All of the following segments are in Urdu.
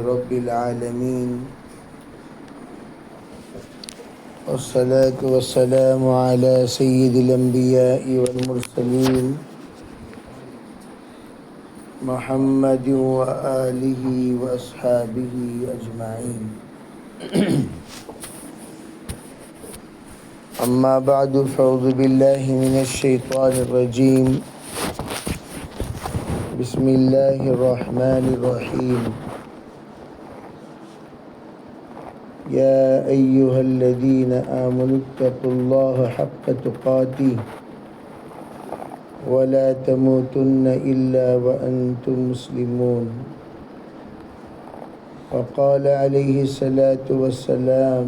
رب العالمين والصلاة والسلام على سيد الأنبياء والمرسلين محمد وآله وأصحابه أجمعين. أما بعد فأعوذ بالله من الشيطان الرجيم. بسم الله الرحمن الرحيم. يا أيها الذين آمنوا اتقوا الله حق تقاته ولا تموتن إلا وأنتم مسلمون. وقال عليه الصلاة والسلام: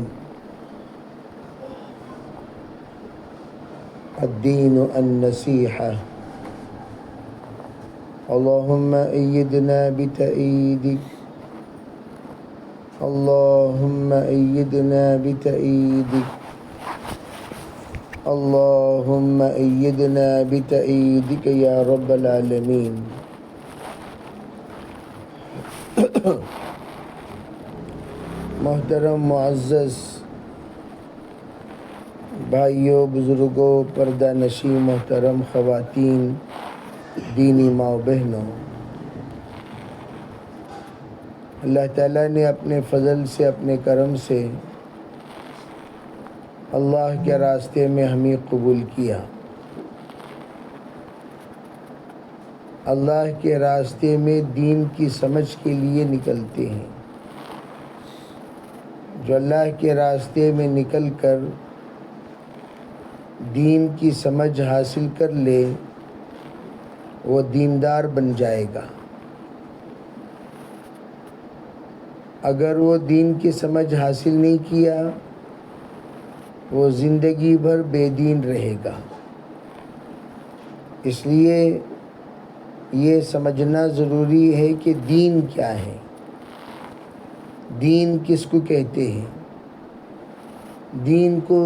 الدين النصيحة. اللهم أيدنا بتأييدك، اللهم أيدنا بتأييدك، اللهم أيدنا بتأييدك يا رب العالمين. محترم معزز بھائیوں، بزرگوں، پردہ نشین محترم خواتین، دینی ماں و بہنوں، اللہ تعالیٰ نے اپنے فضل سے، اپنے کرم سے اللہ کے راستے میں ہمیں قبول کیا. اللہ کے راستے میں دین کی سمجھ کے لیے نکلتے ہیں. جو اللہ کے راستے میں نکل کر دین کی سمجھ حاصل کر لے وہ دیندار بن جائے گا. اگر وہ دین کی سمجھ حاصل نہیں کیا وہ زندگی بھر بے دین رہے گا. اس لیے یہ سمجھنا ضروری ہے کہ دین کیا ہے، دین کس کو کہتے ہیں. دین کو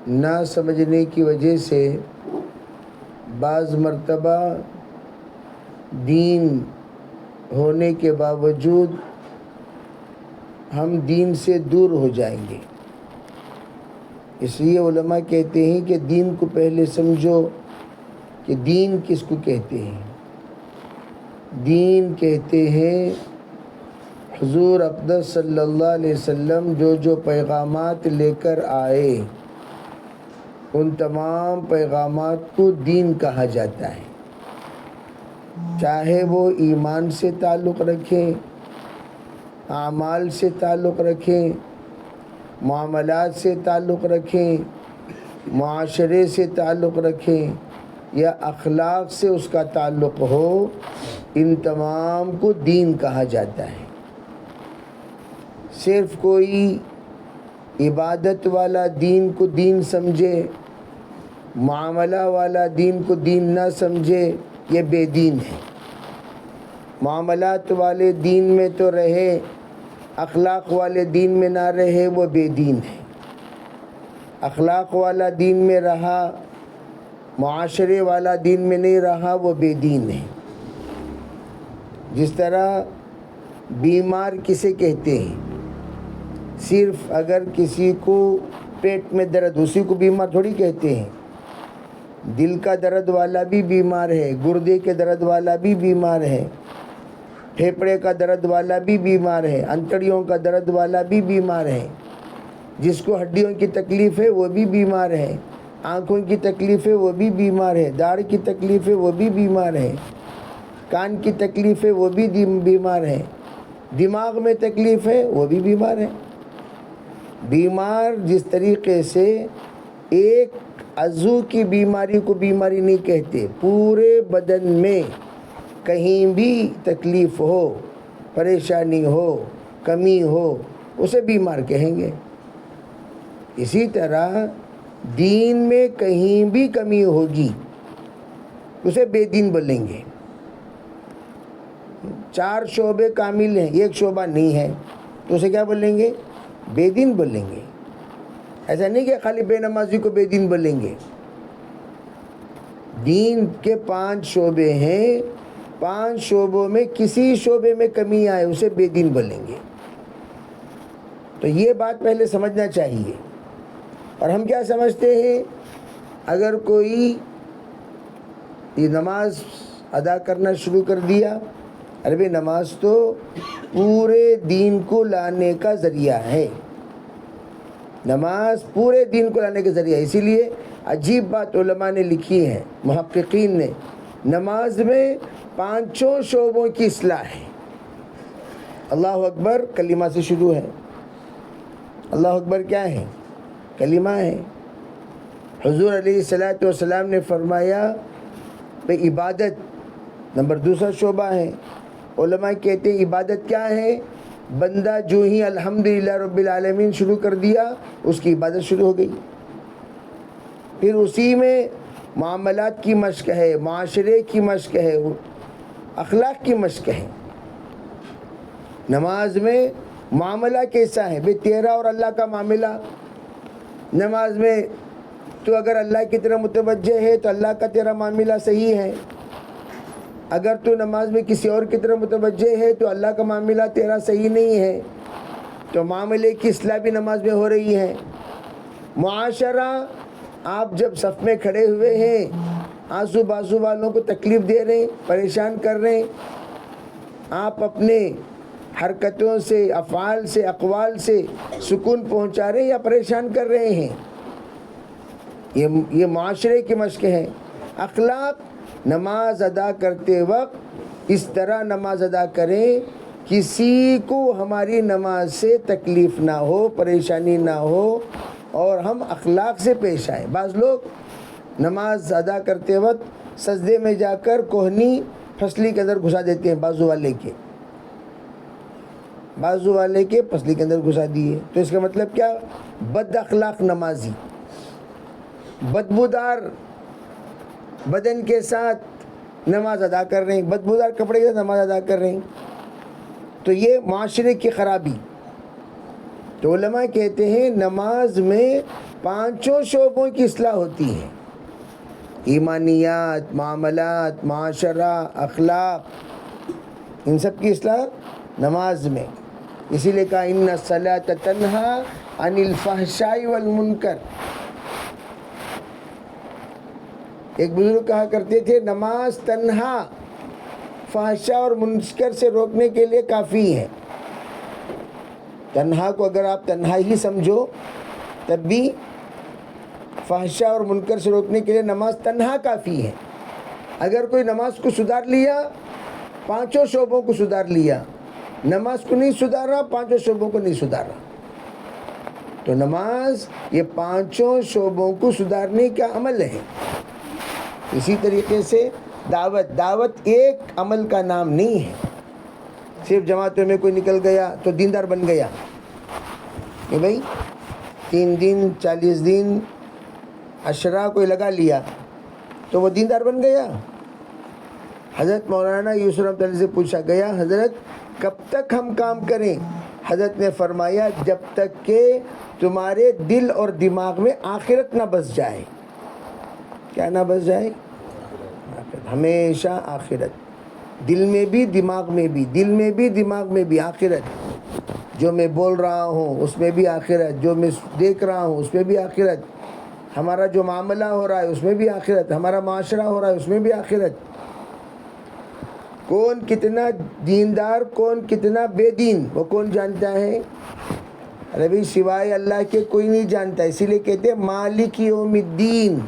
نہ سمجھنے کی وجہ سے بعض مرتبہ دین ہونے کے باوجود ہم دین سے دور ہو جائیں گے. اس لیے علماء کہتے ہیں کہ دین کو پہلے سمجھو کہ دین کس کو کہتے ہیں. دین کہتے ہیں حضور اقدس صلی اللہ علیہ وسلم جو پیغامات لے کر آئے ان تمام پیغامات کو دین کہا جاتا ہے. چاہے وہ ایمان سے تعلق رکھیں، اعمال سے تعلق رکھیں، معاملات سے تعلق رکھیں، معاشرے سے تعلق رکھیں یا اخلاق سے اس کا تعلق ہو، ان تمام کو دین کہا جاتا ہے. صرف کوئی عبادت والا دین کو دین سمجھے، معاملہ والا دین کو دین نہ سمجھے، یہ بے دین ہے. معاملات والے دین میں تو رہے، اخلاق والے دین میں نہ رہے، وہ بے دین ہے. اخلاق والا دین میں رہا، معاشرے والا دین میں نہیں رہا، وہ بے دین ہے. جس طرح بیمار کسے کہتے ہیں؟ صرف اگر کسی کو پیٹ میں درد، اسی کو بیمار تھوڑی کہتے ہیں. دل کا درد والا بھی بیمار ہے، گردے کے درد والا بھی بیمار ہے، پھیپھڑے کا درد والا بھی بیمار ہے، انتڑیوں کا درد والا بھی بیمار ہے. جس کو ہڈیوں کی تکلیف ہے وہ بھی بیمار ہے، آنکھوں کی تکلیف ہے وہ بھی بیمار ہے، داڑھ کی تکلیف ہے وہ بھی بیمار ہے، کان کی تکلیف ہے وہ بھی بیمار ہے، دماغ میں تکلیف ہے وہ بھی بیمار ہے. بیمار جس طریقے سے ایک عضو کی بیماری کو بیماری نہیں کہتے، پورے بدن میں کہیں بھی تکلیف ہو، پریشانی ہو، کمی ہو، اسے بیمار کہیں گے. اسی طرح دین میں کہیں بھی کمی ہوگی اسے بے دین بولیں گے. 4 شعبے کامل ہیں، ایک شعبہ نہیں ہے تو اسے کیا بولیں گے؟ بے دین بولیں گے. ایسا نہیں کہ خالی بے نمازی کو بے دین بولیں گے. دین کے 5 شعبے ہیں، 5 شعبوں میں کسی شعبے میں کمی آئے اسے بے دین بولیں گے. تو یہ بات پہلے سمجھنا چاہیے. اور ہم کیا سمجھتے ہیں، اگر کوئی یہ نماز ادا کرنا شروع کر دیا، ارے نماز تو پورے دین کو لانے کا ذریعہ ہے. نماز پورے دین کو لانے کا ذریعہ ہے. اسی لیے عجیب بات علماء نے لکھی ہے، محققین نے، نماز میں 5 شعبوں کی اصلاح ہے. اللہ اکبر کلمہ سے شروع ہے. اللہ اکبر کیا ہے؟ کلمہ ہے. حضور علیہ الصلوۃ والسلام نے فرمایا بھئی عبادت نمبر 2 شعبہ ہے. علماء کہتے ہیں عبادت کیا ہے؟ بندہ جو ہی الحمدللہ رب العالمین شروع کر دیا اس کی عبادت شروع ہو گئی. پھر اسی میں معاملات کی مشق ہے، معاشرے کی مشق ہے، اخلاق کی مشق ہے. نماز میں معاملہ کیسا ہے؟ بھئی تیرا اور اللہ کا معاملہ. نماز میں تو اگر اللہ کی طرف متوجہ ہے تو اللہ کا تیرا معاملہ صحیح ہے. اگر تو نماز میں کسی اور کی طرف متوجہ ہے تو اللہ کا معاملہ تیرا صحیح نہیں ہے. تو معاملے کی اصلاح بھی نماز میں ہو رہی ہے. معاشرہ، آپ جب صف میں کھڑے ہوئے ہیں، آزو بازو والوں کو تکلیف دے رہے ہیں، پریشان کر رہے ہیں، آپ اپنے حرکتوں سے، افعال سے، اقوال سے سکون پہنچا رہے ہیں یا پریشان کر رہے ہیں؟ یہ معاشرے کی مشق ہے. اخلاق، نماز ادا کرتے وقت اس طرح نماز ادا کریں کسی کو ہماری نماز سے تکلیف نہ ہو، پریشانی نہ ہو، اور ہم اخلاق سے پیش آئیں. بعض لوگ نماز ادا کرتے وقت سجدے میں جا کر کوہنی پھسلی کے اندر گھسا دیتے ہیں، بازو والے کے پھسلی کے اندر گھسا دیے. تو اس کا مطلب کیا؟ بد اخلاق نمازی، بدبودار بدن کے ساتھ نماز ادا کر رہے ہیں، بدبودار کپڑے کے ساتھ نماز ادا کر رہے ہیں. تو یہ معاشرے کی خرابی. تو علماء کہتے ہیں نماز میں 5 شعبوں کی اصلاح ہوتی ہے: ایمانیات، معاملات، معاشرہ، اخلاق، ان سب کی اصلاح نماز میں. اسی لیے کہا ان الصلاۃ تنہی عن الفحشاء والمنکر. ایک بزرگ کہا کرتے تھے نماز تنہا فحشاء اور منکر سے روکنے کے لیے کافی ہے. تنہا کو اگر آپ تنہا ہی سمجھو تب بھی فحشاء اور منکر سے روکنے کے لیے نماز تنہا کافی ہے. اگر کوئی نماز کو سدھار لیا، 5 شعبوں کو سدھار لیا، نماز کو نہیں سدھارا، 5 شعبوں کو نہیں سدھارا. تو نماز یہ 5 شعبوں کو سدھارنے کا عمل ہے. اسی طریقے سے دعوت ایک عمل کا نام نہیں ہے. صرف جماعتوں میں کوئی نکل گیا تو دیندار بن گیا. کہ بھئی 3 دن 40 دن عشرہ کوئی لگا لیا تو وہ دیندار بن گیا. حضرت مولانا یوسف رحمۃ اللہ سے پوچھا گیا حضرت کب تک ہم کام کریں؟ حضرت نے فرمایا جب تک کہ تمہارے دل اور دماغ میں آخرت نہ بس جائے. کیا نہ بس جائے؟ آخرت. ہمیشہ آخرت، دل میں بھی دماغ میں بھی، دل میں بھی دماغ میں بھی آخرت. جو میں بول رہا ہوں اس میں بھی آخرت، جو میں دیکھ رہا ہوں اس میں بھی آخرت، ہمارا جو معاملہ ہو رہا ہے اس میں بھی آخرت، ہمارا معاشرہ ہو رہا ہے اس میں بھی آخرت. کون کتنا دیندار، کون کتنا بے دین، وہ کون جانتا ہے؟ ارے بھائی سوائے اللہ کے کوئی نہیں جانتا. اسی لیے کہتے ہیں مالک یوم الدین.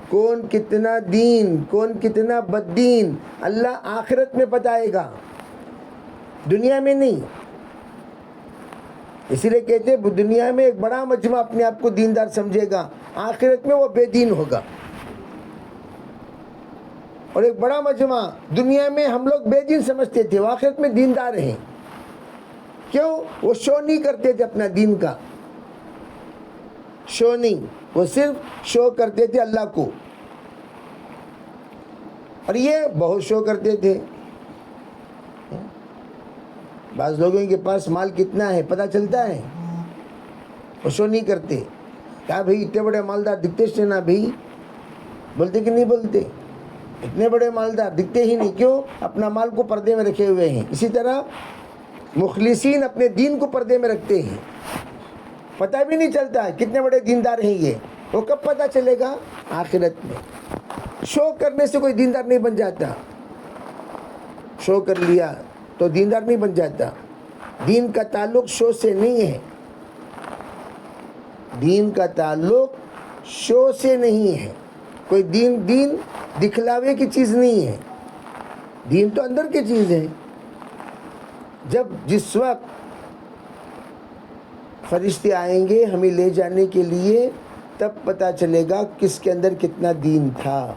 کون کتنا دین، کون کتنا بد دین، اللہ آخرت میں بتائے گا، دنیا میں نہیں. اسی لیے کہتے ہیں دنیا میں ایک بڑا مجمع اپنے آپ کو دیندار سمجھے گا، آخرت میں وہ بے دین ہوگا. اور ایک بڑا مجمع دنیا میں ہم لوگ بے دین سمجھتے تھے، وہ آخرت میں دیندار ہیں. کیوں؟ وہ شو نہیں کرتے تھے اپنا دین کا، شو نہیں، وہ صرف شو کرتے تھے اللہ کو. اور یہ بہت شو کرتے تھے. بعض لوگوں کے پاس مال کتنا ہے پتہ چلتا ہے، وہ شو نہیں کرتے. کیا بھئی اتنے بڑے مالدار دکھتے تھے نا بھئی، بولتے کہ نہیں بولتے؟ اتنے بڑے مالدار دکھتے ہی نہیں، کیوں؟ اپنا مال کو پردے میں رکھے ہوئے ہیں۔ اسی طرح مخلصین اپنے دین کو پردے میں رکھتے ہیں، پتہ بھی نہیں چلتا ہے کتنے بڑے دیندار ہیں یہ۔ وہ کب پتہ چلے گا؟ آخرت میں۔ شو کرنے سے کوئی دیندار نہیں بن جاتا، شو کر لیا تو دیندار نہیں بن جاتا۔ دین کا تعلق شو سے نہیں ہے، دین کا تعلق شو سے نہیں ہے۔ کوئی دین دکھلاوے کی چیز نہیں ہے، دین تو اندر کی چیز ہے۔ جس وقت فرشتے آئیں گے ہمیں لے جانے کے لیے، تب پتہ چلے گا کس کے اندر کتنا دین تھا،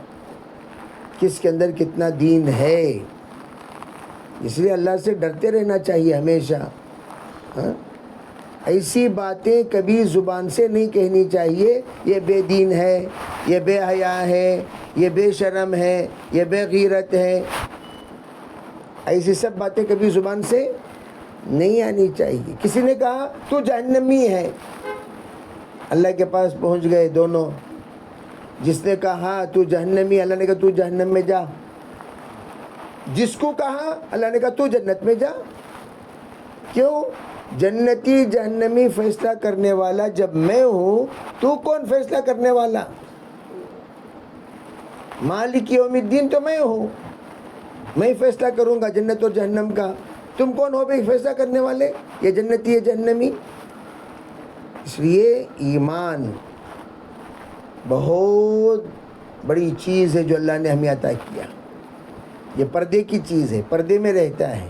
کس کے اندر کتنا دین ہے۔ اس لیے اللہ سے ڈرتے رہنا چاہیے ہمیشہ۔ ایسی باتیں کبھی زبان سے نہیں کہنی چاہیے، یہ بے دین ہے، یہ بے حیا ہے، یہ بے شرم ہے، یہ بے غیرت ہے۔ ایسی سب باتیں کبھی زبان سے نہیں آنی چاہیے۔ کسی نے کہا تو جہنمی ہے، اللہ کے پاس پہنچ گئے دونوں۔ جس نے کہا تو جہنمی، اللہ نے کہا تو جہنم میں جا۔ جس کو کہا اللہ نے کہا تو جنت میں جا۔ کیوں؟ جنتی جہنمی فیصلہ کرنے والا جب میں ہوں، تو کون فیصلہ کرنے والا؟ مالک یوم الدین تو میں ہوں، میں فیصلہ کروں گا جنت اور جہنم کا۔ تم کون ہو بھائی فیصلہ کرنے والے؟ یہ جنتی ہے جہنمی۔ اس لیے ایمان بہت بڑی چیز ہے جو اللہ نے ہمیں عطا کیا۔ یہ پردے کی چیز ہے، پردے میں رہتا ہے،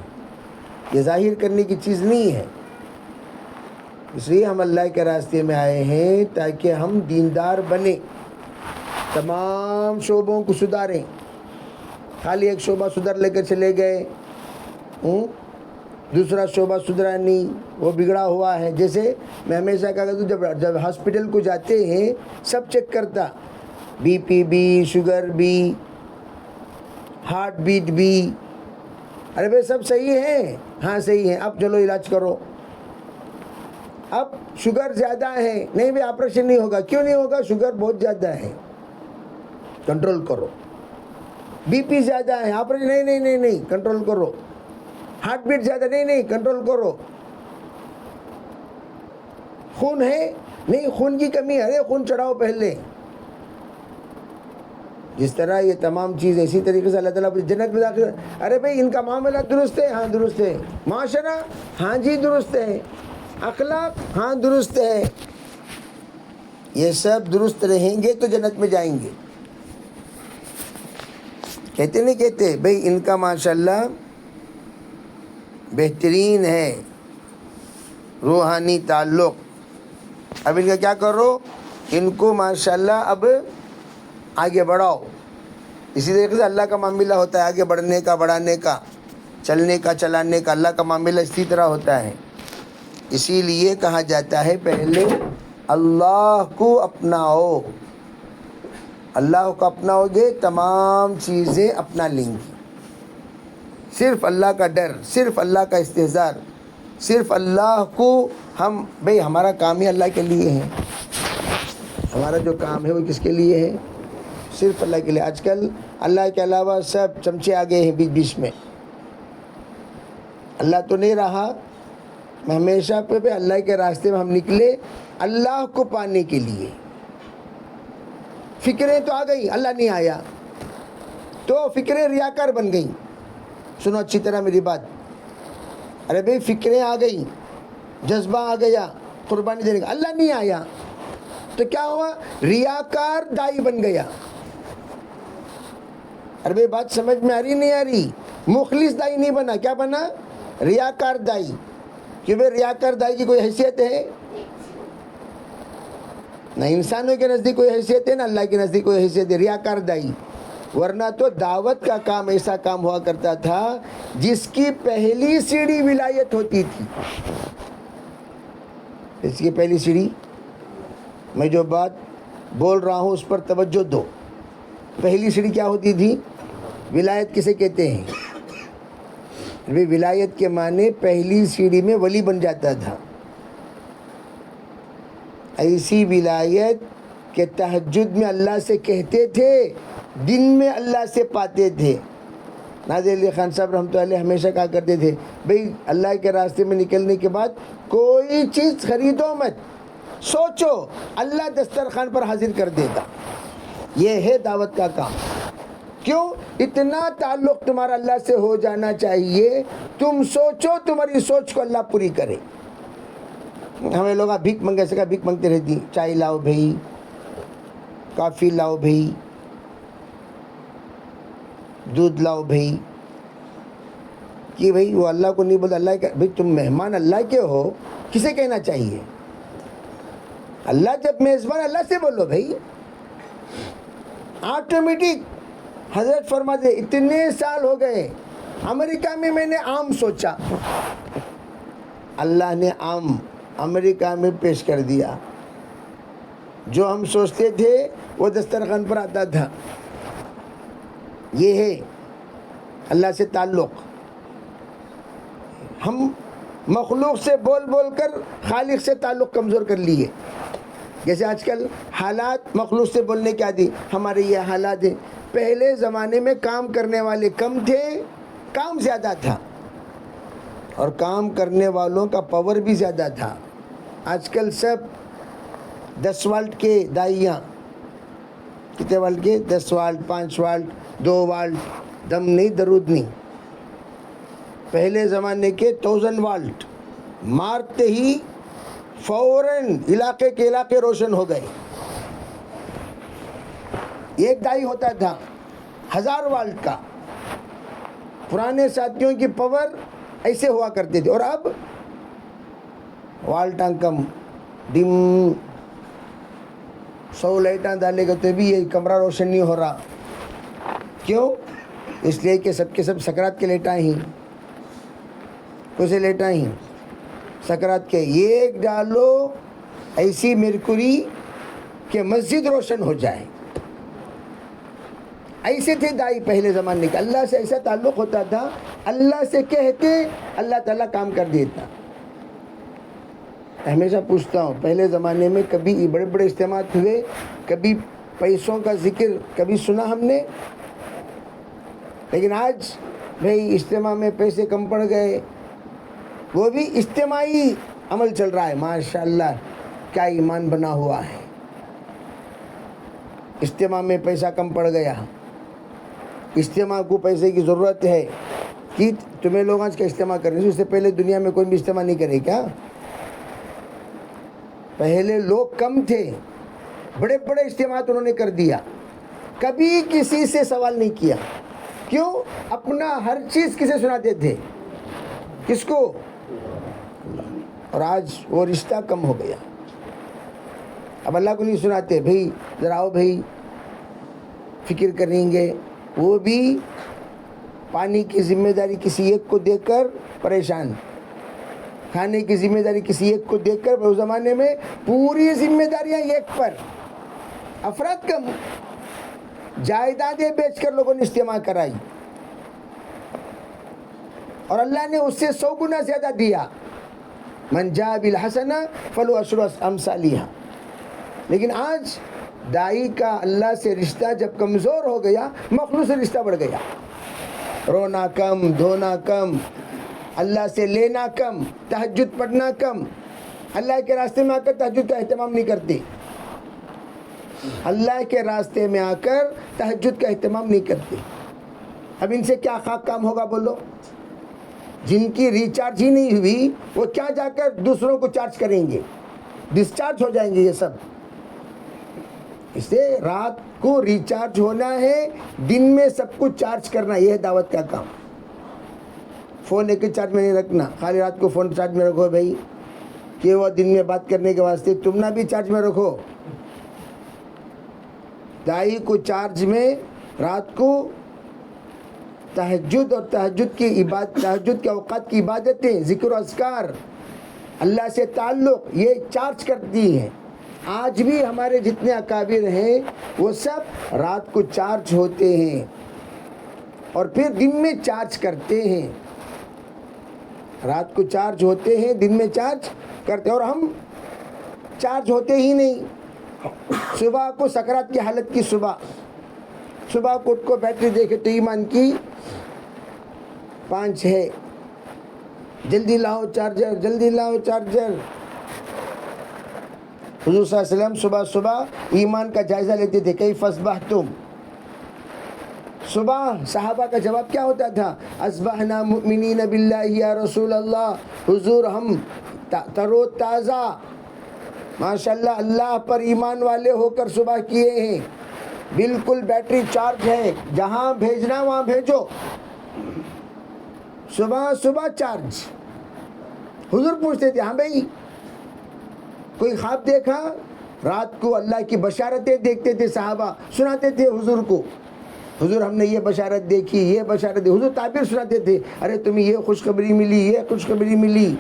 یہ ظاہر کرنے کی چیز نہیں ہے۔ اس لیے ہم اللہ کے راستے میں آئے ہیں تاکہ ہم دیندار بنیں، تمام شعبوں کو سدھاریں۔ خالی ایک شعبہ سدھر لے کر چلے گئے، دوسرا شعبہ سدھرا نہیں، وہ بگڑا ہوا ہے۔ جیسے میں ہمیشہ کہا کرتا ہوں، جب ہاسپٹل کو جاتے ہیں سب چیک کرتا، بی پی بھی، شوگر بھی، ہارٹ بیٹ بھی۔ ارے بھائی سب صحیح ہے؟ ہاں صحیح ہے، اب چلو علاج کرو۔ اب شوگر زیادہ ہے، نہیں بھائی آپریشن نہیں ہوگا۔ کیوں نہیں ہوگا؟ شوگر بہت زیادہ ہے، کنٹرول کرو۔ بی پی زیادہ ہے، آپریشن نہیں کنٹرول کرو۔ ہارٹ بیٹ زیادہ نہیں کنٹرول کرو۔ خون ہے؟ نہیں خون کی کمی ہے، ارے خون چڑھاؤ پہلے۔ جس طرح یہ تمام چیز اسی طریقے سے اللہ تعالیٰ جنت میں داخل، ارے بھائی ان کا معاملہ درست ہے؟ ہاں درست ہے۔ معاشرہ؟ ہاں جی درست ہے۔ اخلاق؟ ہاں درست ہے۔ یہ سب درست رہیں گے تو جنت میں جائیں گے۔ کہتے نہیں کہتے بھئی ان کا ماشاءاللہ بہترین ہے روحانی تعلق، اب ان کا کیا کرو؟ ان کو ماشاءاللہ اب آگے بڑھاؤ۔ اسی طریقے سے اللہ کا معاملہ ہوتا ہے، آگے بڑھنے کا، بڑھانے کا، چلنے کا، چلانے کا۔ اللہ کا معاملہ اسی طرح ہوتا ہے۔ اسی لیے کہا جاتا ہے پہلے اللہ کو اپناؤ۔ اللہ کو اپناؤ گے تمام چیزیں اپنا لیں گی۔ صرف اللہ کا ڈر، صرف اللہ کا استحضار، صرف اللہ کو ہم بھئی ہمارا کام ہی اللہ کے لیے ہے۔ ہمارا جو کام ہے وہ کس کے لیے ہے؟ صرف اللہ کے لیے۔ آج کل اللہ کے علاوہ سب چمچے آ گئے ہیں بیچ بیچ میں۔ اللہ تو نہیں رہا۔ میں ہمیشہ پہ اللہ کے راستے میں ہم نکلے اللہ کو پانے کے لیے۔ فکریں تو آ گئی، اللہ نہیں آیا تو فکریں ریاکار بن گئیں۔ سنو اچھی طرح میری بات، ارے بھئی فکریں آ گئی، جذبہ آ گیا قربانی دینے کا، اللہ نہیں آیا تو کیا ہوا؟ ریاکار دائی بن گیا۔ ارے بھئی بات سمجھ میں آ رہی نہیں آ رہی؟ مخلص دائی نہیں بنا، کیا بنا؟ ریاکار دائی۔ کہ بھئی ریاکار دائی کی کوئی حیثیت ہے؟ نہ انسانوں کے نزدیک کوئی حیثیت ہے، نہ اللہ کے نزدیک کوئی حیثیت ہے۔ ریاکار دائی، ورنہ تو دعوت کا کام ایسا کام ہوا کرتا تھا جس کی پہلی سیڑھی ولایت ہوتی تھی۔ اس کی پہلی سیڑھی، میں جو بات بول رہا ہوں اس پر توجہ دو۔ پہلی سیڑھی کیا ہوتی تھی؟ ولایت کسے کہتے ہیں؟ ولایت کے معنی پہلی سیڑھی میں ولی بن جاتا تھا۔ ایسی ولایت کہ تہجد میں اللہ سے کہتے تھے، دن میں اللہ سے پاتے تھے۔ ناظر علی خان صاحب رحمۃ اللہ علیہ ہمیشہ کہا کرتے تھے بھئی اللہ کے راستے میں نکلنے کے بعد کوئی چیز خریدو مت، سوچو اللہ دسترخوان پر حاضر کر دے گا۔ یہ ہے دعوت کا کام۔ کیوں؟ اتنا تعلق تمہارا اللہ سے ہو جانا چاہیے، تم سوچو تمہاری سوچ کو اللہ پوری کرے۔ ہمیں لوگ بھیک منگے سے بھیک منگتے رہتی، چائے لاؤ بھائی، کافی لاؤ بھائی، دودھ لاؤ بھائی، کہ بھائی وہ اللہ کو نہیں بولتا، اللہ کا بھائی تم مہمان اللہ کے ہو، کسے کہنا چاہیے؟ اللہ جب میزبان اللہ سے بولو بھائی، آٹومیٹک۔ حضرت فرماتے اتنے سال ہو گئے امریکہ میں نے آم سوچا، اللہ نے آم امریکہ میں پیش کر دیا، جو ہم سوچتے تھے وہ دسترخوان پر آتا تھا۔ یہ ہے اللہ سے تعلق۔ ہم مخلوق سے بول بول کر خالق سے تعلق کمزور کر لیے۔ جیسے آج کل حالات مخلوق سے بولنے کے عادی، ہمارے یہ حالات ہیں۔ پہلے زمانے میں کام کرنے والے کم تھے، کام زیادہ تھا، اور کام کرنے والوں کا پاور بھی زیادہ تھا۔ آج کل سب 10 والٹ کے دائیاں، کتنے والٹ کے؟ 10 والٹ، 5 والٹ، 2 والٹ، دم نہیں درود نہیں۔ پہلے زمانے کے 1000 والٹ مارتے ہی فوراً علاقے کے علاقے روشن ہو گئے۔ ایک دائی ہوتا تھا 1000 والٹ کا۔ پرانے ساتھیوں کی پاور ایسے ہوا کرتے تھے، اور اب والٹاں کم، ڈم 100 لائٹاں ڈالے گا تو بھی یہ کمرہ روشن نہیں ہو رہا۔ کیوں؟ اس لیے کہ سب کے سب سکرات کے لیٹاں ہی، کسے لیٹاں ہی سکرات کے۔ ایک ڈالو ایسی مرکری کہ مسجد روشن ہو جائے۔ ایسے تھے دائی پہلے زمانے کے، اللہ سے ایسا تعلق ہوتا تھا، اللہ سے کہتے اللہ تعالیٰ کام کر دیتا۔ ہمیشہ پوچھتا ہوں، پہلے زمانے میں کبھی بڑے بڑے اجتماعات ہوئے، کبھی پیسوں کا ذکر کبھی سنا ہم نے؟ لیکن آج بھئی اجتماع میں پیسے کم پڑ گئے، وہ بھی اجتماعی عمل چل رہا ہے۔ ماشاءاللہ کیا ایمان بنا ہوا ہے۔ اجتماع میں پیسہ کم پڑ گیا، اجتماع کو پیسے کی ضرورت ہے کہ تمہیں لوگ آج کا اجتماع کرنے سے، اس سے پہلے دنیا میں کوئی بھی اجتماع نہیں کرے کیا؟ پہلے لوگ کم تھے، بڑے بڑے اجتماعات انہوں نے کر دیا، کبھی کسی سے سوال نہیں کیا۔ کیوں؟ اپنا ہر چیز کسے سناتے تھے؟ کس کو؟ اور آج وہ رشتہ کم ہو گیا۔ اب اللہ کو نہیں سناتے، بھئی ذرا آؤ بھئی فکر کریں گے، وہ بھی پانی کی ذمہ داری کسی ایک کو دے کر پریشان، کھانے کی ذمہ داری کسی ایک کو دے کر۔ اس زمانے میں پوری ذمہ داریاں ایک پر، افراد کم، جائیدادیں بیچ کر لوگوں نے اجتماع کرائی، اور اللہ نے اس سے 100 گنا زیادہ دیا۔ من جاء بالحسنہ فلہ عشر امثالہا۔ لیکن آج دائی کا اللہ سے رشتہ جب کمزور ہو گیا، مخلوق سے رشتہ بڑھ گیا، رونا کم، دھونا کم، اللہ سے لینا کم، تہجد پڑھنا کم۔ اللہ کے راستے میں آ کر تہجد کا اہتمام نہیں کرتے، اللہ کے راستے میں آ کر تہجد کا اہتمام نہیں کرتے۔ اب ان سے کیا خاک کام ہوگا بولو؟ جن کی ریچارج ہی نہیں ہوئی وہ کیا جا کر دوسروں کو چارج کریں گے؟ ڈسچارج ہو جائیں گے یہ سب۔ اس سے رات کو ریچارج ہونا ہے، دن میں سب کو چارج کرنا، یہ ہے دعوت کا کام۔ فون ایک چارج میں نہیں رکھنا، خالی رات کو فون چارج میں رکھو بھائی، کہ وہ دن میں بات کرنے کے واسطے، تم نہ بھی چارج میں رکھو۔ دائی کو چارج میں رات کو تہجد اور تہجد کے اوقات کی عبادتیں، ذکر و اذکار، اللہ سے تعلق، یہ چارج کرتی ہیں۔ آج بھی ہمارے جتنے اکابر ہیں وہ سب رات کو چارج ہوتے ہیں اور پھر دن میں چارج کرتے ہیں۔ رات کو چارج ہوتے ہیں، دن میں چارج کرتے ہیں، اور ہم چارج ہوتے ہی نہیں۔ صبح کو سکرات کی حالت کی صبح کو اٹھ کو بیٹری دیکھے تو ایمان کی 5 ہے، جلدی لاؤ چارجر، جلدی لاؤ چارجر۔ حضور صلی اللہ علیہ وسلم صبح صبح ایمان کا جائزہ لیتے تھے، کیف اصبحتم؟ صبح صحابہ کا جواب کیا ہوتا تھا؟ اصبحنا مؤمنین باللہ یا رسول اللہ، حضور ہم تر و تازہ ماشاءاللہ اللہ پر ایمان والے ہو کر صبح کیے ہیں، بالکل بیٹری چارج ہے، جہاں بھیجنا وہاں بھیجو، صبح صبح چارج۔ حضور پوچھتے تھے، ہاں بھائی کوئی خواب دیکھا؟ رات کو اللہ کی بشارتیں دیکھتے تھے صحابہ، سناتے تھے حضور کو، حضور ہم نے یہ بشارت دیکھی، یہ بشارت دیکھی، حضور تعبیر سناتے تھے، ارے تمہیں یہ خوشخبری ملی، یہ خوشخبری ملی۔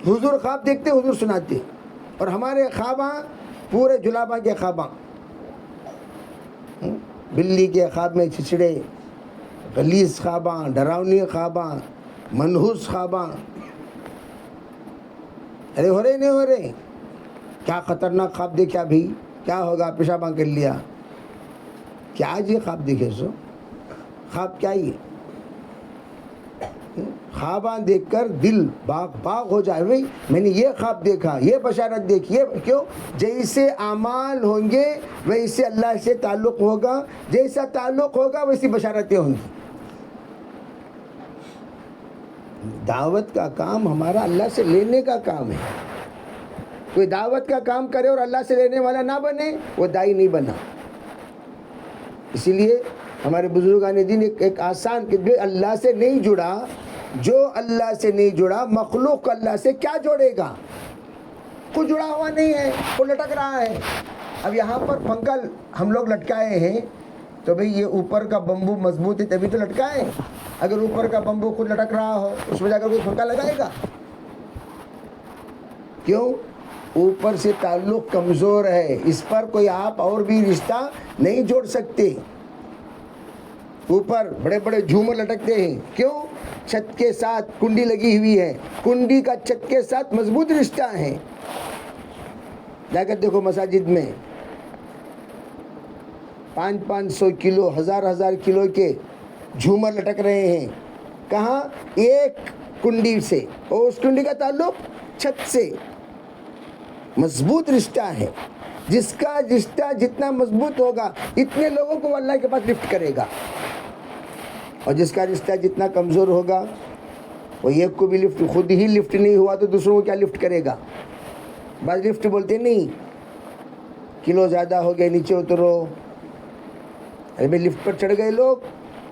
حضور خواب دیکھتے، حضور سناتے، اور ہمارے خواباں پورے جلاباں کے خواباں، بلی کے خواب میں چھچڑے، غلیظ خواباں، ڈراؤنی خواباں، منحوس خواباں۔ ارے ہو رہے نہیں ہو رہے؟ کیا خطرناک خواب دیکھا بھی، کیا ہوگا پیشاباں کر لیا، کیا آج یہ خواب دیکھے سو؟ خواب کیا ہی ہے؟ خواباں دیکھ کر دل باغ ہو جائے، بھائی میں نے یہ خواب دیکھا، یہ بشارت دیکھی، یہ کیوں؟ جیسے اعمال ہوں گے ویسے اللہ سے تعلق ہوگا، جیسا تعلق ہوگا ویسی بشارتیں ہوں گی۔ دعوت کا کام ہمارا اللہ سے لینے کا کام ہے۔ کوئی دعوت کا کام کرے اور اللہ سے لینے والا نہ بنے، وہ دائی نہیں بنا۔ اسی لیے ہمارے بزرگان دین ایک آسان کہ جو اللہ سے نہیں جڑا، جو اللہ سے نہیں جڑا، مخلوق کو اللہ سے کیا جوڑے گا؟ کچھ جڑا ہوا نہیں ہے، وہ لٹک رہا ہے۔ اب یہاں پر پنکھا ہم لوگ لٹکائے ہیں تو بھئی یہ اوپر کا بمبو مضبوط ہے تبھی تو لٹکائے۔ اگر اوپر کا بمبو خود لٹک رہا ہو اس میں جا کر کوئی پنکھا لگائے گا؟ کیوں؟ اوپر سے تعلق کمزور ہے، اس پر کوئی آپ اور بھی رشتہ نہیں جوڑ سکتے۔ اوپر بڑے بڑے جھومر لٹکتے ہیں، کیوں؟ چھت کے ساتھ کنڈی لگی ہوئی ہے، کنڈی کا چھت کے ساتھ مضبوط رشتہ ہے۔ جا کر دیکھو مساجد میں 500 کلو، 1000 کلو کے جھومر لٹک رہے ہیں، کہاں؟ ایک کنڈی سے، اور اس کنڈی کا تعلق چھت سے۔ مضبوط رشتہ ہے، جس کا رشتہ جتنا مضبوط ہوگا اتنے لوگوں کو اللہ کے پاس لفٹ کرے گا، اور جس کا رشتہ جتنا کمزور ہوگا وہ ایک کو بھی لفٹ، خود ہی لفٹ نہیں ہوا تو دوسروں کو کیا لفٹ کرے گا؟ بعض لفٹ بولتے نہیں، کلو زیادہ ہو گئے نیچے اترو، ارے بھائی لفٹ پر چڑھ گئے لوگ،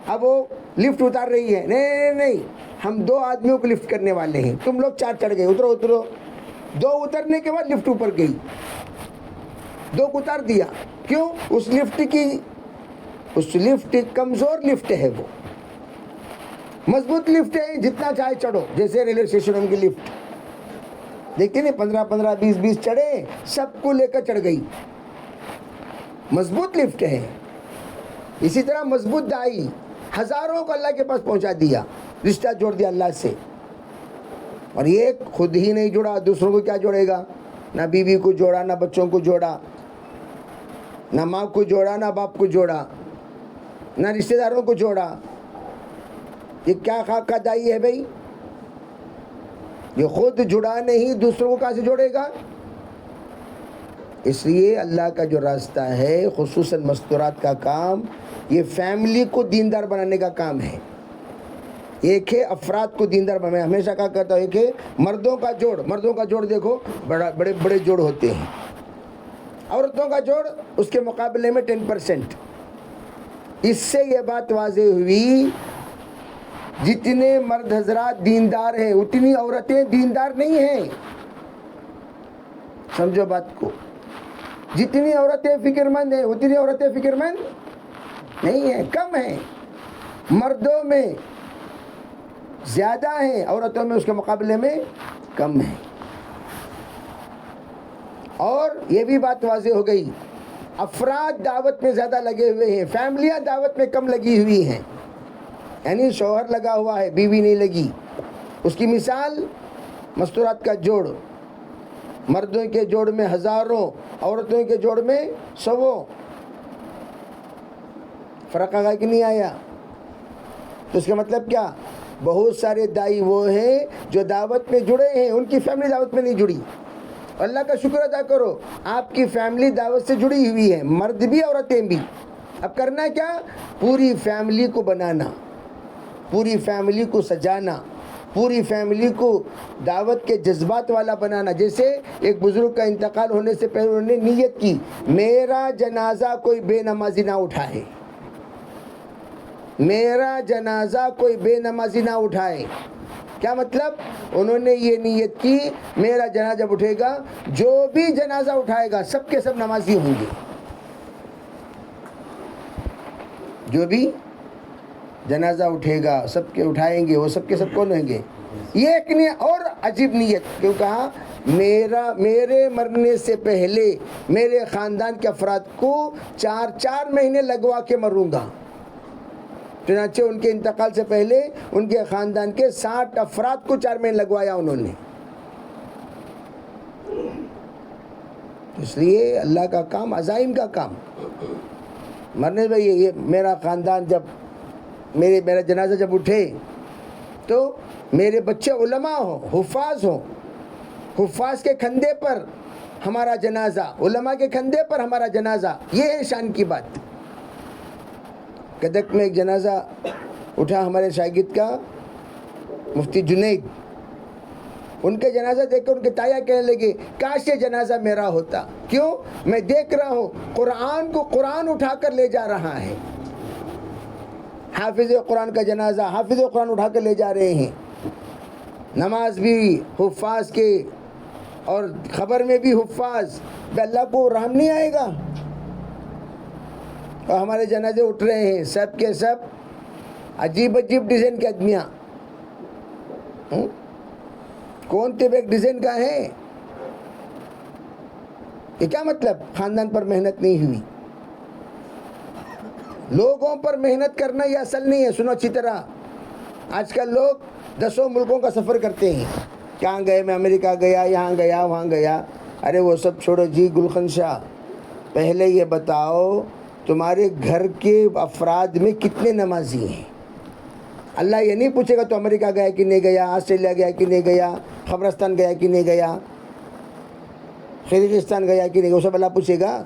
اب وہ لفٹ اتار رہی ہے، نہیں ہم 2 آدمیوں کو لفٹ کرنے والے ہیں، تم لوگ 4 چڑھ گئے، اترو۔ 2 اترنے کے بعد لفٹ اوپر گئی، 2 کو اتار دیا، کیوں؟ اس لفٹ کمزور لفٹ ہے، وہ مضبوط لفٹ ہے، جتنا چاہے چڑھو، جیسے ریلوے اسٹیشن کی لفٹ دیکھتے نہیں، 15 20 چڑھے، سب کو لے کر چڑھ گئی، مضبوط لفٹ ہے۔ اسی طرح مضبوط دائی ہزاروں کو اللہ کے پاس پہنچا دیا، رشتہ جوڑ دیا اللہ سے، اور یہ خود ہی نہیں جڑا، دوسروں کو کیا جوڑے گا؟ نہ بیوی کو جوڑا، نہ بچوں کو جوڑا، نہ ماں کو جوڑا، نہ باپ کو جوڑا، نہ رشتہ داروں کو جوڑا۔ یہ کیا خاک کا دائی ہے بھائی؟ یہ خود جڑا نہیں، دوسروں کو کہاں سے جوڑے گا؟ اس لیے اللہ کا جو راستہ ہے، خصوصاً مستورات کا کام، یہ فیملی کو دیندار بنانے کا کام ہے۔ ایک ہے افراد کو دیندار بنانا، میں ہمیشہ کہا کرتا ہوں، ایک ہے مردوں کا جوڑ دیکھو بڑے بڑے جوڑ ہوتے ہیں، عورتوں کا جوڑ اس کے مقابلے میں 10%۔ اس سے یہ بات واضح ہوئی جتنے مرد حضرات دیندار ہیں اتنی عورتیں دیندار نہیں ہیں۔ سمجھو بات کو، جتنی عورتیں فکر مند ہیں اتنی عورتیں فکر مند نہیں ہیں، کم ہیں۔ مردوں میں زیادہ ہیں، عورتوں میں اس کے مقابلے میں کم ہیں۔ اور یہ بھی بات واضح ہو گئی، افراد دعوت میں زیادہ لگے ہوئے ہیں، فیملیاں دعوت میں کم لگی ہوئی ہیں، یعنی شوہر لگا ہوا ہے، بیوی نہیں لگی۔ اس کی مثال مستورات کا جوڑ، مردوں کے جوڑ میں ہزاروں، عورتوں کے جوڑ میں سووں. فرق آیا کہ نہیں آیا؟ تو اس کا مطلب کیا؟ بہت سارے دائی وہ ہیں جو دعوت میں جڑے ہیں، ان کی فیملی دعوت میں نہیں جڑی. اللہ کا شکر ادا کرو، آپ کی فیملی دعوت سے جڑی ہوئی ہے، مرد بھی عورتیں بھی. اب کرنا کیا؟ پوری فیملی کو بنانا، پوری فیملی کو سجانا، پوری فیملی کو دعوت کے جذبات والا بنانا. جیسے ایک بزرگ کا انتقال ہونے سے پہلے انہوں نے نیت کی، میرا جنازہ کوئی بے نمازی نہ اٹھائے، میرا جنازہ کوئی بے نمازی نہ اٹھائے. کیا مطلب؟ انہوں نے یہ نیت کی، میرا جنازہ جب اٹھے گا، جو بھی جنازہ اٹھائے گا سب کے سب نمازی ہوں گے. جو بھی جنازہ اٹھے گا سب کے اٹھائیں گے، وہ سب کے سب کون ہوں گے؟ یہ ایک نیت اور عجیب نیت. کیوں کہا؟ میرے مرنے سے پہلے میرے خاندان کے افراد کو 4 مہینے لگوا کے مروں گا. چنانچہ ان کے انتقال سے پہلے ان کے خاندان کے 60 افراد کو 4 مہینے لگوایا انہوں نے. اس لیے اللہ کا کام عزائم کا کام. مرنے میں یہ میرا خاندان جب میرا جنازہ جب اٹھے تو میرے بچے علماء ہوں، حفاظ ہوں، حفاظ کے کھندے پر ہمارا جنازہ، علماء کے کھندے پر ہمارا جنازہ. یہ ہے شان کی بات. کدک میں ایک جنازہ اٹھا ہمارے شاگرد کا، مفتی جنید. ان کے جنازہ دیکھ کر ان کے تایا کہنے لگے کاش یہ جنازہ میرا ہوتا. کیوں؟ میں دیکھ رہا ہوں قرآن کو قرآن اٹھا کر لے جا رہا ہے. حافظ قرآن کا جنازہ حافظ قرآن اٹھا کر لے جا رہے ہیں. نماز بھی حفاظ کے اور خبر میں بھی حفاظ. اللہ کو رحم نہیں آئے گا؟ اور ہمارے جنازے اٹھ رہے ہیں سب کے سب عجیب عجیب ڈیزائن کے آدمیاں. کون طب ایک ڈیزائن کا ہے؟ یہ کیا مطلب؟ خاندان پر محنت نہیں ہوئی. لوگوں پر محنت کرنا یہ اصل نہیں ہے. سنو اچھی طرح، آج کل لوگ 10 ملکوں کا سفر کرتے ہیں. کہاں گئے؟ میں امریکہ گیا، یہاں گیا، وہاں گیا. ارے وہ سب چھوڑو جی. گلخن شاہ، پہلے یہ بتاؤ تمہارے گھر کے افراد میں کتنے نمازی ہیں؟ اللہ یہ نہیں پوچھے گا تو امریکہ گیا کہ نہیں گیا، آسٹریلیا گیا کہ نہیں گیا، قبرستان گیا کہ نہیں گیا، قزاقستان گیا کہ نہیں گیا. وہ سب اللہ پوچھے گا.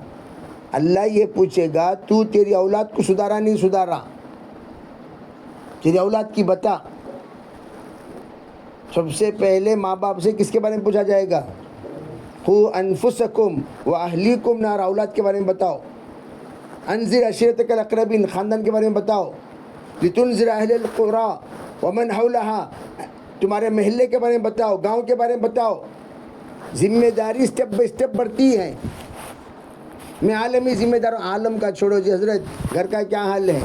اللہ یہ پوچھے گا تو تیری اولاد کو سدھارا نہیں سدھارا؟ تیری اولاد کی بتا. سب سے پہلے ماں باپ سے کس کے بارے میں پوچھا جائے گا؟ قوا انفسکم واہلیکم نارا. اولاد کے بارے میں بتاؤ. انذر عشیرتک الاقربین، خاندان کے بارے میں بتاؤ. لتنذر اہل القری ومن حولها، تمہارے محلے کے بارے میں بتاؤ، گاؤں کے بارے میں بتاؤ. ذمہ داری اسٹیپ بائی اسٹیپ بڑھتی ہے. میں عالمی ذمہ دار ہوں. عالم کا چھوڑو جی حضرت، گھر کا کیا حال ہے؟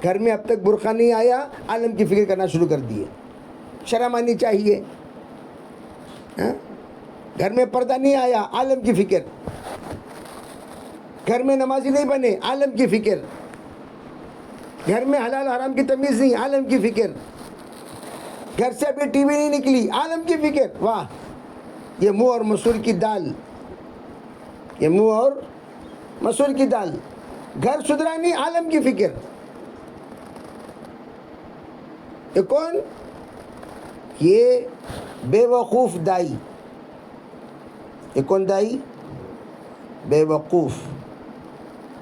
گھر میں اب تک برقع نہیں آیا، عالم کی فکر کرنا شروع کر دیے. شرم آنی چاہیے. گھر میں پردہ نہیں آیا، عالم کی فکر. گھر میں نمازی نہیں بنے، عالم کی فکر. گھر میں حلال حرام کی تمیز نہیں، عالم کی فکر. گھر سے ابھی ٹی وی نہیں نکلی، عالم کی فکر. واہ، یہ منہ اور مسور کی دال، یہ منہ اور مسور کی دال. گھر سدھرا نہیں، عالم کی فکر. یہ کون؟ یہ بے وقوف دائی. یہ کون دائی؟ بے وقوف،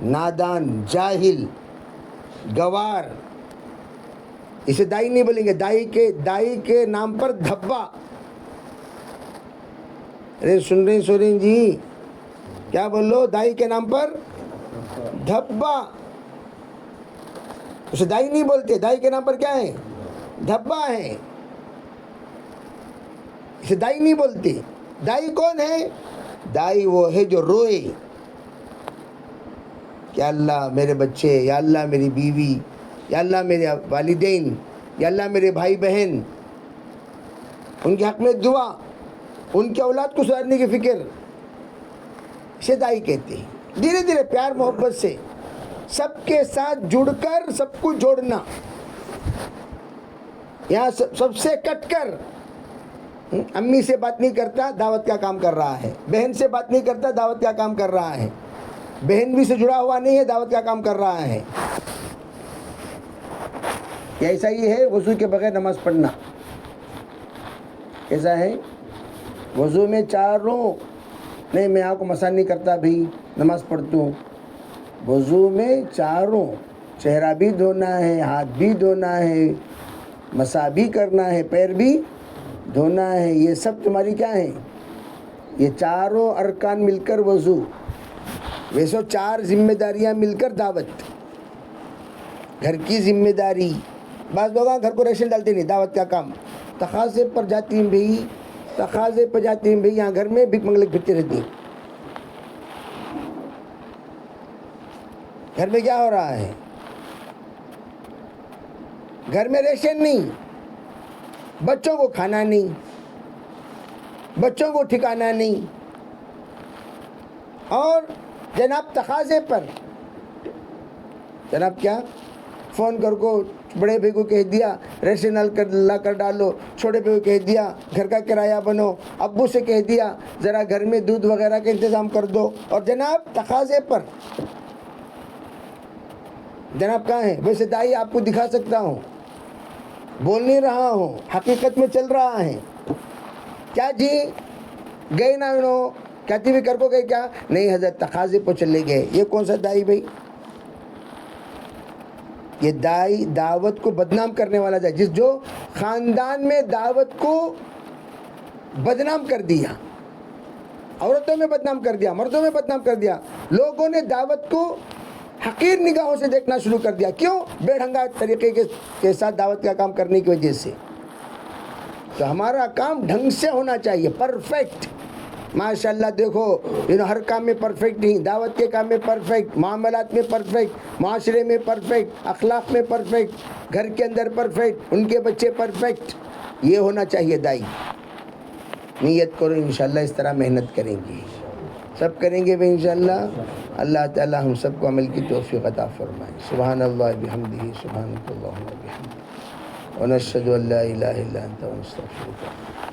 نادان، جاہل، گوار. اسے دائی نہیں بولیں گے. دائی کے نام پر دھبا. ارے سن رہے سورین جی، کیا بولو؟ دائی کے نام پر دھبا. اسے دائی نہیں بولتے. دائی کے نام پر کیا ہے؟ دھبا ہے. اسے دائی نہیں بولتے. دائی کون ہے؟ دائی وہ ہے جو روئے کہ اللہ میرے بچے، یا اللہ میری بیوی، یا اللہ میرے والدین، یا اللہ میرے بھائی بہن، ان کے حق میں دعا، ان کی اولاد کو سدھارنے کی فکر. اسے دائی کہتے ہیں. دھیرے دھیرے پیار محبت سے سب کے ساتھ جڑ کر سب کو جوڑنا. یہاں سب سے کٹ کر امی سے بات نہیں کرتا، دعوت کا کام کر رہا ہے. بہن سے بات نہیں کرتا، دعوت کا کام کر رہا ہے. بہن بھی سے جڑا ہوا نہیں ہے، دعوت کا کام کر رہا ہے. ایسا ہی ہے وضو کے بغیر نماز پڑھنا. ایسا ہے وضو میں چاروں، نہیں میں آپ کو مساج نہیں کرتا بھی نماز پڑھتا ہوں. وضو میں چاروں، چہرہ بھی دھونا ہے، ہاتھ بھی دھونا ہے، مسا بھی کرنا ہے، پیر بھی دھونا ہے. یہ سب تمہاری کیا ہے؟ یہ چاروں ارکان مل کر وضو. ویسے 4 ذمہ داریاں مل کر دعوت. گھر کی ذمہ داری، بعض لوگ گھر کو ریشن ڈالتے نہیں، دعوت کا کام. تقاضے پر جاتی ہیں بھئی، تقاضے پر جاتی ہیں بھئی، یہاں گھر میں بھیک منگلے پھرتی رہتی ہیں. گھر میں کیا ہو رہا ہے؟ گھر میں ریشن نہیں، بچوں کو کھانا نہیں، بچوں کو ٹھکانا نہیں. اور جناب تقاضے پر، جناب کیا فون کر کو بڑے بھائی کو کہہ دیا ریشن لا کر ڈالو، چھوٹے بھائی کو کہہ دیا گھر کا کرایہ بنو، ابو سے کہہ دیا ذرا گھر میں دودھ وغیرہ کا انتظام کر دو. اور جناب تقاضے پر، جناب کہاں ہیں؟ ویسے دائی آپ کو دکھا سکتا ہوں، بول نہیں رہا ہوں، حقیقت میں چل رہا ہے. کیا جی گئے نا انہوں کہتی بھی کر کو گئے کیا؟ نہیں حضرت تقاضے پر چلے گئے. یہ کون سا دائی بھائی؟ یہ دائی دعوت کو بدنام کرنے والا دائی، جس جو خاندان میں دعوت کو بدنام کر دیا، عورتوں میں بدنام کر دیا، مردوں میں بدنام کر دیا. لوگوں نے دعوت کو حقیر نگاہوں سے دیکھنا شروع کر دیا. کیوں؟ بے ڈھنگا طریقے کے ساتھ دعوت کا کام کرنے کی وجہ سے. تو ہمارا کام ڈھنگ سے ہونا چاہیے، پرفیکٹ. ماشاءاللہ دیکھو ہر کام میں پرفیکٹ نہیں، دعوت کے کام میں پرفیکٹ، معاملات میں پرفیکٹ، معاشرے میں پرفیکٹ، اخلاق میں پرفیکٹ، گھر کے اندر پرفیکٹ، ان کے بچے پرفیکٹ. یہ ہونا چاہیے دائی. نیت کرو انشاءاللہ اس طرح محنت کریں گے، سب کریں گے انشاءاللہ. اللہ تعالی ہم سب کو عمل کی توفیق عطا فرمائے. سبحان اللہ بحمدہ، سبحانک اللہم وبحمدک، ونشہد ان لا الہ الا انت ونستغفرک.